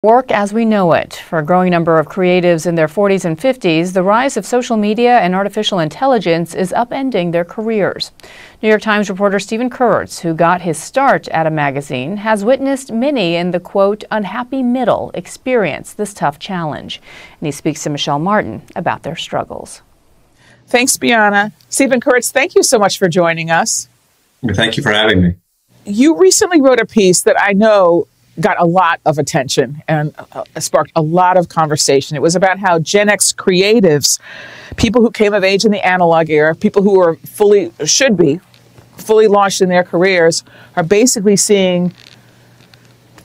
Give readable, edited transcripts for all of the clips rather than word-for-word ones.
Work as we know it. For a growing number of creatives in their 40s and 50s, the rise of social media and artificial intelligence is upending their careers. New York Times reporter Stephen Kurtz, who got his start at a magazine, has witnessed many in the, quote, unhappy middle experience this tough challenge. And he speaks to Michelle Martin about their struggles. Thanks, Bianna. Stephen Kurtz, thank you so much for joining us. Thank you for having me. You recently wrote a piece that I know got a lot of attention and sparked a lot of conversation. It was about how Gen X creatives, people who came of age in the analog era, people who are should be fully launched in their careers, are basically seeing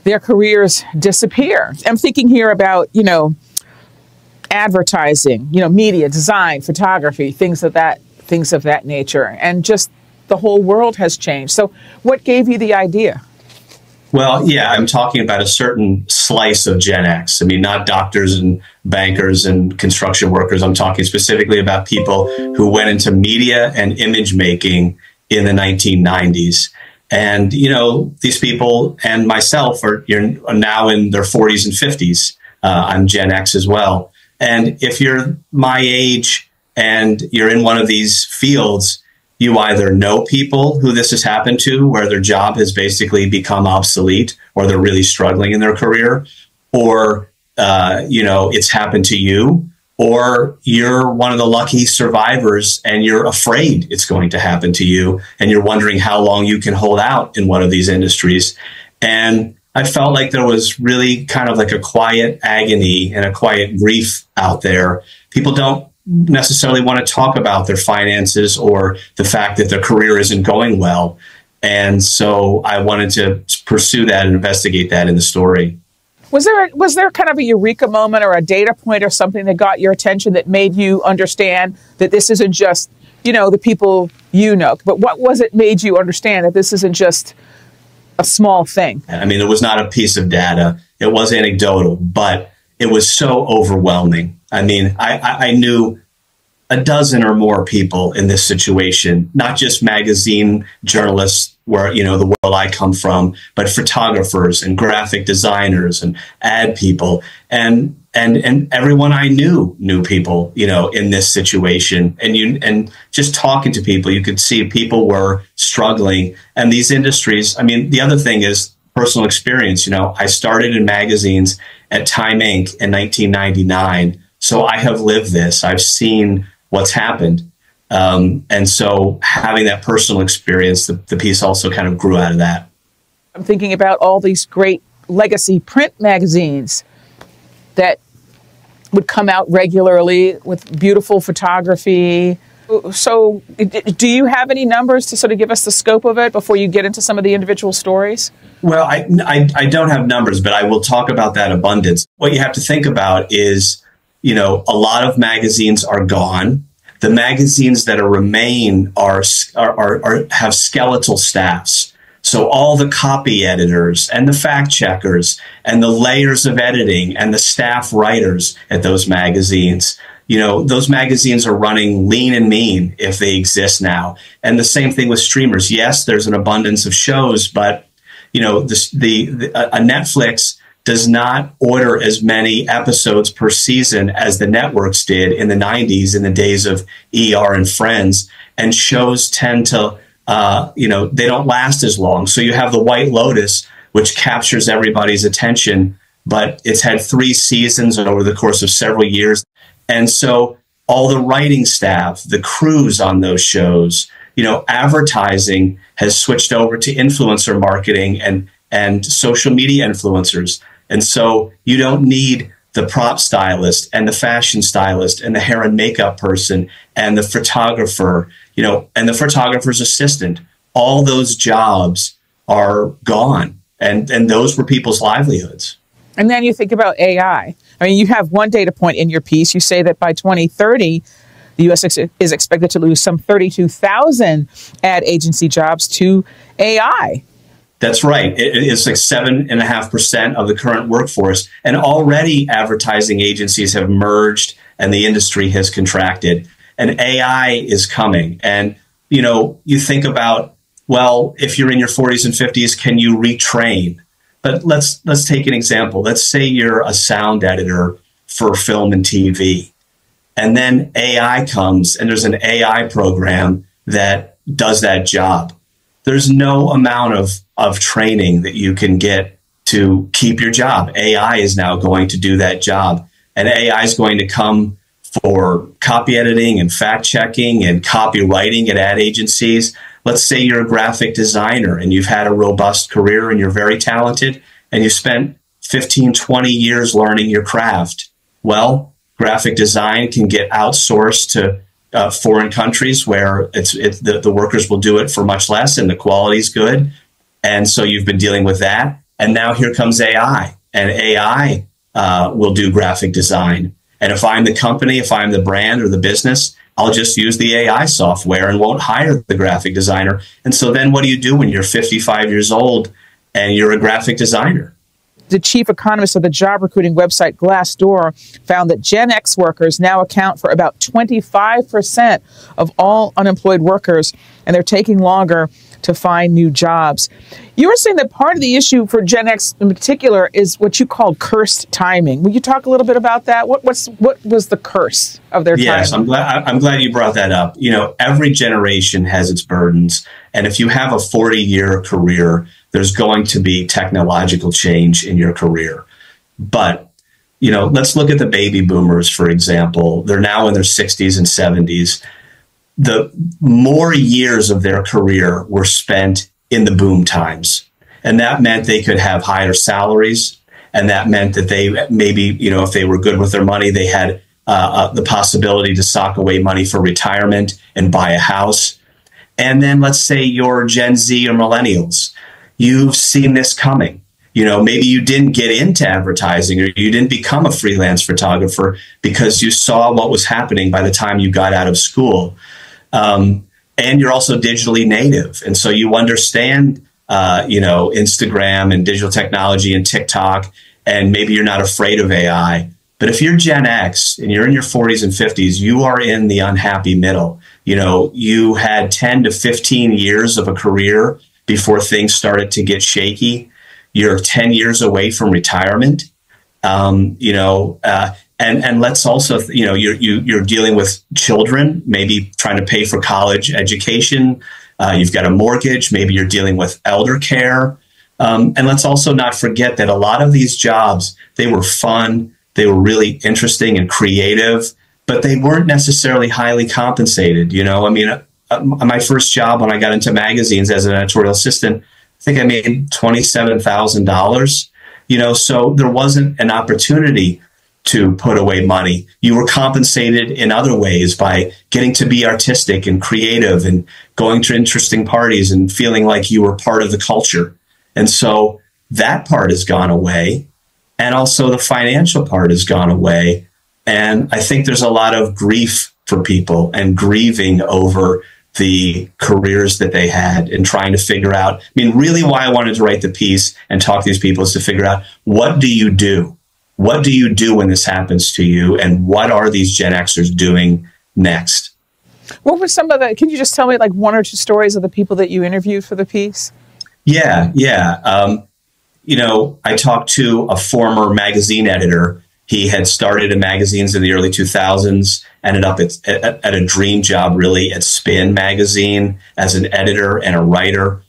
their careers disappear. I'm thinking here about, advertising, media, design, photography, things of that nature. And just the whole world has changed. So what gave you the idea? Well, yeah, I'm talking about a certain slice of Gen X. I mean, not doctors and bankers and construction workers. I'm talking specifically about people who went into media and image making in the 1990s. And, these people and myself are now in their 40s and 50s. I'm Gen X as well. And if you're my age and you're in one of these fields, you either know people who this has happened to, where their job has basically become obsolete, or they're really struggling in their career, or, it's happened to you, or you're one of the lucky survivors and you're afraid it's going to happen to you, and you're wondering how long you can hold out in one of these industries. And I felt like there was really kind of like a quiet agony and a quiet grief out there. People don't necessarily want to talk about their finances or the fact that their career isn't going well. And so I wanted to pursue that and investigate that in the story. Was there kind of a eureka moment or a data point or something that got your attention that made you understand that this isn't just, the people but what was it made you understand that this isn't just a small thing? I mean, it was not a piece of data. It was anecdotal, but it was so overwhelming. I mean, I knew a dozen or more people in this situation, not just magazine journalists where, the world I come from, but photographers and graphic designers and ad people and everyone I knew people, in this situation. And just talking to people, you could see people were struggling. And these industries, I mean, the other thing is personal experience. I started in magazines at Time Inc. in 1999. So I have lived this. I've seen what's happened. And so having that personal experience, the piece also kind of grew out of that. I'm thinking about all these great legacy print magazines that would come out regularly with beautiful photography. So do you have any numbers to sort of give us the scope of it before you get into some of the individual stories? Well, I don't have numbers, but I will talk about that abundance. What you have to think about is, a lot of magazines are gone. The magazines that remain have skeletal staffs. So all the copy editors and the fact checkers and the layers of editing and the staff writers at those magazines, those magazines are running lean and mean if they exist now. And the same thing with streamers. Yes, there's an abundance of shows, but a Netflix does not order as many episodes per season as the networks did in the 90s, in the days of ER and Friends. And shows tend to, they don't last as long. So you have The White Lotus, which captures everybody's attention, but it's had 3 seasons over the course of several years. And so all the writing staff, the crews on those shows, advertising has switched over to influencer marketing and social media influencers. And so you don't need the prop stylist and the fashion stylist and the hair and makeup person and the photographer, and the photographer's assistant. All those jobs are gone. And those were people's livelihoods. And then you think about AI. I mean, you have one data point in your piece. You say that by 2030, the U.S. is expected to lose some 32,000 ad agency jobs to AI. That's right. It's like 7.5% of the current workforce. And already advertising agencies have merged and the industry has contracted. And AI is coming. And, you think about, well, if you're in your 40s and 50s, can you retrain? But let's take an example. Let's say you're a sound editor for film and TV, and then AI comes and there's an AI program that does that job. There's no amount of training that you can get to keep your job. AI is now going to do that job, and AI is going to come for copy editing and fact checking and copywriting at ad agencies. Let's say you're a graphic designer and you've had a robust career and you're very talented and you spent 15, 20 years learning your craft. Well, graphic design can get outsourced to foreign countries where the workers will do it for much less and the quality is good. And so you've been dealing with that. And now here comes AI, and AI will do graphic design. And if I'm the company, if I'm the brand or the business, I'll just use the AI software and won't hire the graphic designer. And so then what do you do when you're 55 years old and you're a graphic designer? The chief economist of the job recruiting website Glassdoor found that Gen X workers now account for about 25% of all unemployed workers, and they're taking longer to find new jobs. You were saying that part of the issue for Gen X in particular is what you call cursed timing. Will you talk a little bit about that? What was the curse of their time? Yes, I'm glad you brought that up. You know, every generation has its burdens. And if you have a 40-year career, there's going to be technological change in your career. But, you know, let's look at the baby boomers, for example. They're now in their 60s and 70s. The more years of their career were spent in the boom times. And that meant they could have higher salaries. And that meant that they maybe, you know, if they were good with their money, they had the possibility to sock away money for retirement and buy a house. And then let's say you're Gen Z or millennials. You've seen this coming. You know, maybe you didn't get into advertising or you didn't become a freelance photographer because you saw what was happening by the time you got out of school. And you're also digitally native. And so you understand, you know, Instagram and digital technology and TikTok, and maybe you're not afraid of AI. But if you're Gen X and you're in your 40s and 50s, you are in the unhappy middle. You know, you had 10 to 15 years of a career before things started to get shaky. You're 10 years away from retirement. You know, and let's also, you know, you're dealing with children, maybe trying to pay for college education. You've got a mortgage. Maybe you're dealing with elder care. And let's also not forget that a lot of these jobs, they were fun. They were really interesting and creative, but they weren't necessarily highly compensated. You know, I mean, my first job when I got into magazines as an editorial assistant, I think I made $27,000. You know, so there wasn't an opportunity to put away money. You were compensated in other ways by getting to be artistic and creative and going to interesting parties and feeling like you were part of the culture. And so that part has gone away. And also the financial part has gone away. And I think there's a lot of grief for people and grieving over the careers that they had and trying to figure out. I mean, really why I wanted to write the piece and talk to these people is to figure out, what do you do? What do you do when this happens to you? And what are these Gen Xers doing next? What were some of the, can you just tell me like one or two stories of the people that you interviewed for the piece? Yeah. You know, I talked to a former magazine editor. He had started in magazines in the early 2000s, ended up at a dream job, really, at Spin magazine as an editor and a writer.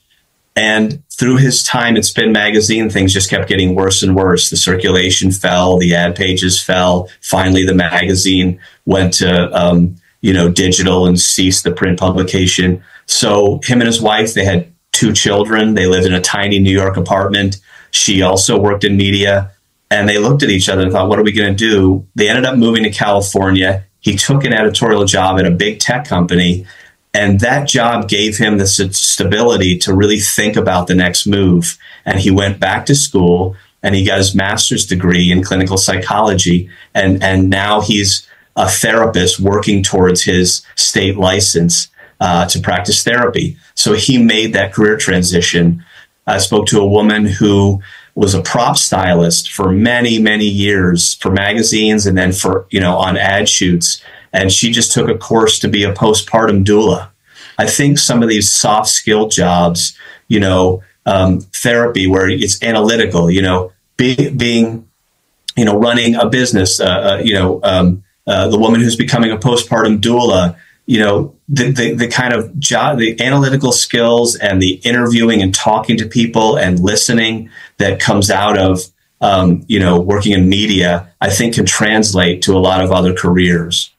And through his time at Spin magazine, things just kept getting worse and worse. The circulation fell, the ad pages fell. Finally, the magazine went to, you know, digital and ceased the print publication. So him and his wife, they had 2 children. They lived in a tiny New York apartment. She also worked in media. And they looked at each other and thought, what are we going to do? They ended up moving to California. He took an editorial job at a big tech company. And that job gave him the stability to really think about the next move. And he went back to school and he got his master's degree in clinical psychology. And now he's a therapist working towards his state license to practice therapy. So he made that career transition. I spoke to a woman who was a prop stylist for many, many years for magazines and then for, you know, on ad shoots. And she just took a course to be a postpartum doula. I think some of these soft skill jobs, you know, therapy where it's analytical, being, running a business, the woman who's becoming a postpartum doula, the kind of job, the analytical skills and the interviewing and talking to people and listening that comes out of, working in media, I think can translate to a lot of other careers.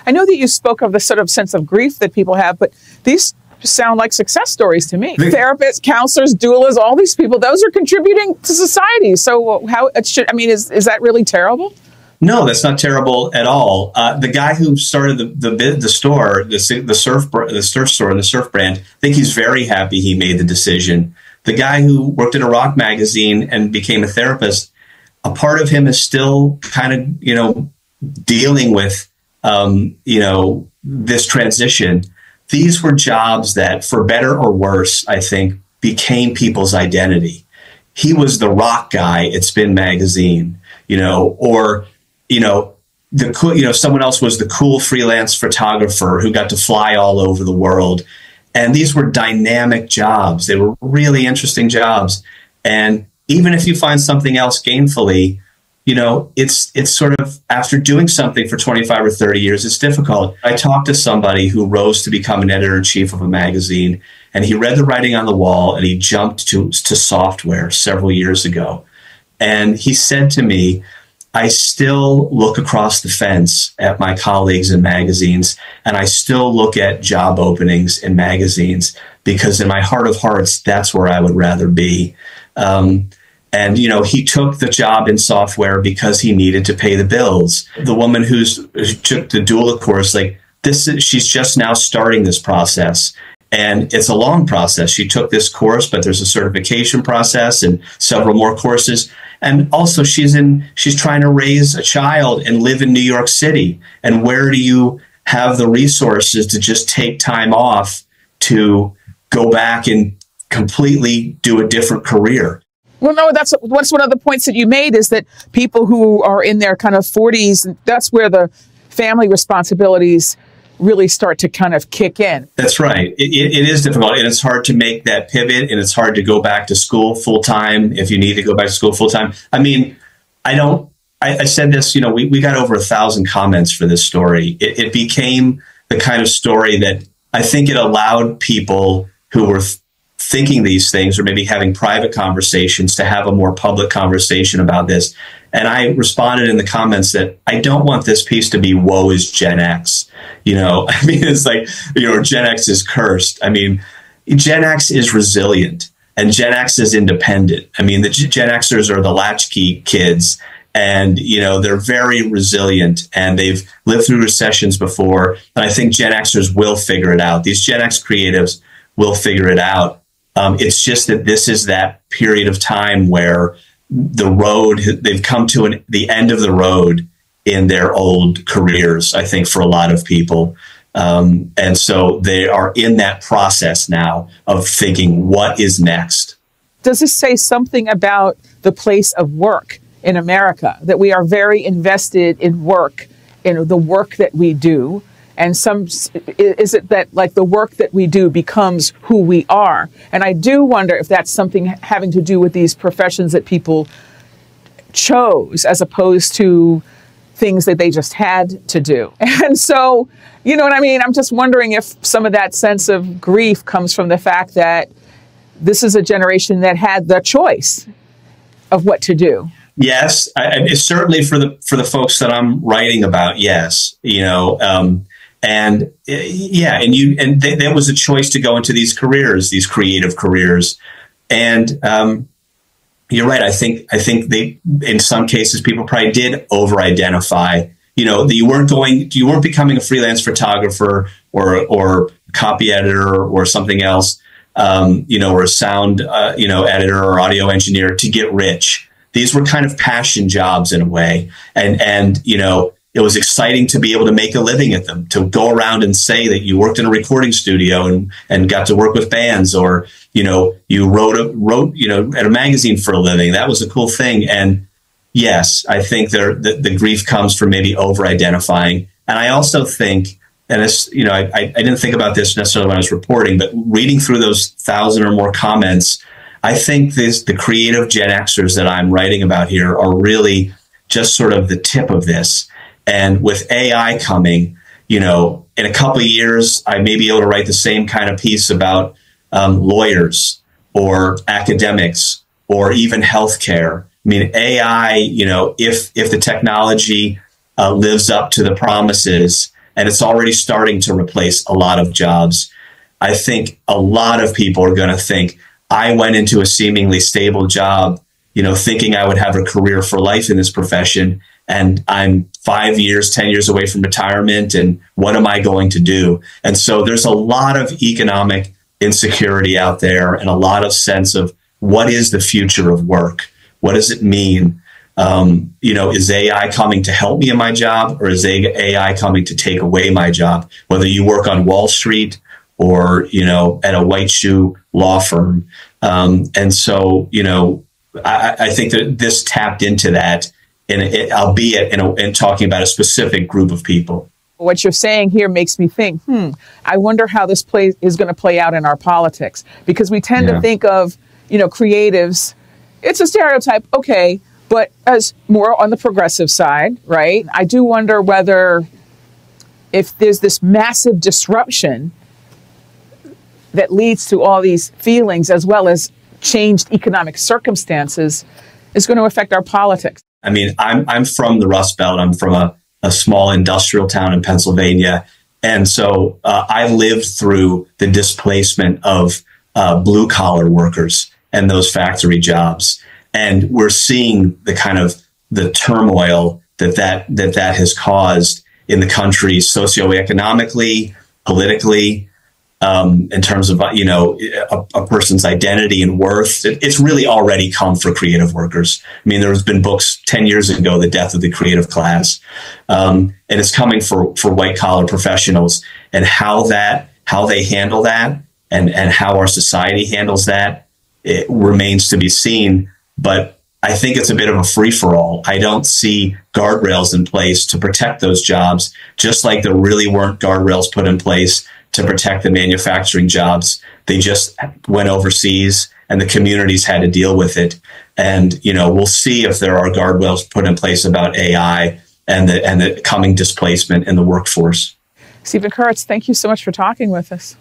I know that you spoke of the sort of sense of grief that people have, but these sound like success stories to me. Therapists, counselors, doulas, all these people, those are contributing to society. So how it should, is that really terrible? No, that's not terrible at all. The guy who started the store, the surf store and the surf brand, I think he's very happy he made the decision. The guy who worked at a rock magazine and became a therapist, a part of him is still kind of, dealing with, this transition. These were jobs that, for better or worse, I think, became people's identity. He was the rock guy at Spin magazine, or someone else was the cool freelance photographer who got to fly all over the world. And these were dynamic jobs. They were really interesting jobs. And even if you find something else gainfully, it's sort of, after doing something for 25 or 30 years, it's difficult. I talked to somebody who rose to become an editor-in-chief of a magazine, and he read the writing on the wall and he jumped to software several years ago. And he said to me, I still look across the fence at my colleagues in magazines, and I still look at job openings in magazines, because in my heart of hearts, that's where I would rather be. And, he took the job in software because he needed to pay the bills. The woman who took the doula course, she's just now starting this process. And it's a long process. She took this course, but there's a certification process and several more courses. And also she's trying to raise a child and live in New York City. And where do you have the resources to just take time off to go back and completely do a different career? Well, no, that's one of the points that you made, is that people who are in their kind of 40s, that's where the family responsibilities really start to kind of kick in. That's right. It is difficult, and it's hard to make that pivot, and it's hard to go back to school full time if you need to go back to school full time. I said this, we got over 1,000 comments for this story. It became the kind of story that I think it allowed people who were thinking these things, or maybe having private conversations, to have a more public conversation about this. And I responded in the comments that I don't want this piece to be woe is Gen X. It's like, Gen X is cursed. Gen X is resilient, and Gen X is independent. The Gen Xers are the latchkey kids, and, they're very resilient, and they've lived through recessions before. And I think Gen Xers will figure it out. These Gen X creatives will figure it out. It's just that this is that period of time where they've come to the end of the road in their old careers, I think, for a lot of people. And so they are in that process now of thinking, what is next? Does this say something about the place of work in America, that we are very invested in work, in the work that we do? And is it that the work that we do becomes who we are? And I do wonder if that's something having to do with these professions that people chose, as opposed to things that they just had to do. And so, you know what I mean? I'm just wondering if some of that sense of grief comes from the fact that this is a generation that had the choice of what to do. Yes, it's certainly for the folks that I'm writing about. Yes, and that was a choice to go into these careers, these creative careers. And you're right. I think they, in some cases, people probably did over-identify. That you weren't becoming a freelance photographer or copy editor or something else, or a sound editor or audio engineer to get rich. These were kind of passion jobs in a way, and it was exciting to be able to make a living at them, to go around and say that you worked in a recording studio and got to work with bands, or, you wrote at a magazine for a living. That was a cool thing. And yes, I think the grief comes from maybe over-identifying. And I also think, and it's, I didn't think about this necessarily when I was reporting, but reading through those 1,000 or more comments, I think the creative Gen Xers that I'm writing about here are really just sort of the tip of this. And with AI coming, in a couple of years, I may be able to write the same kind of piece about lawyers or academics or even healthcare. I mean, AI, if the technology lives up to the promises, and it's already starting to replace a lot of jobs, I think a lot of people are going to think, I went into a seemingly stable job, thinking I would have a career for life in this profession, and I'm 5 years, 10 years away from retirement, and what am I going to do? And so there's a lot of economic insecurity out there and a lot of sense of what is the future of work? What does it mean? Is AI coming to help me in my job, or is AI coming to take away my job? Whether you work on Wall Street or, at a white shoe law firm. And so, I think that this tapped into that, albeit in talking about a specific group of people. What you're saying here makes me think, I wonder how this is going to play out in our politics, because we tend to think of, creatives, it's a stereotype, okay, but as more on the progressive side, right? I do wonder whether if there's this massive disruption that leads to all these feelings as well as changed economic circumstances is going to affect our politics. I mean, I'm from the Rust Belt. I'm from a small industrial town in Pennsylvania. And so I lived through the displacement of blue collar workers and those factory jobs. And we're seeing the kind of the turmoil that has caused in the country socioeconomically, politically, in terms of, a person's identity and worth. It's really already come for creative workers. I mean, there's been books 10 years ago, The Death of the Creative Class. And it's coming for white collar professionals, and how they handle that and how our society handles that, it remains to be seen. But I think it's a bit of a free-for-all. I don't see guardrails in place to protect those jobs, just like there really weren't guardrails put in place to protect the manufacturing jobs. They just went overseas, and the communities had to deal with it. And, we'll see if there are guardrails put in place about AI and the coming displacement in the workforce. Stephen Kurtz, thank you so much for talking with us.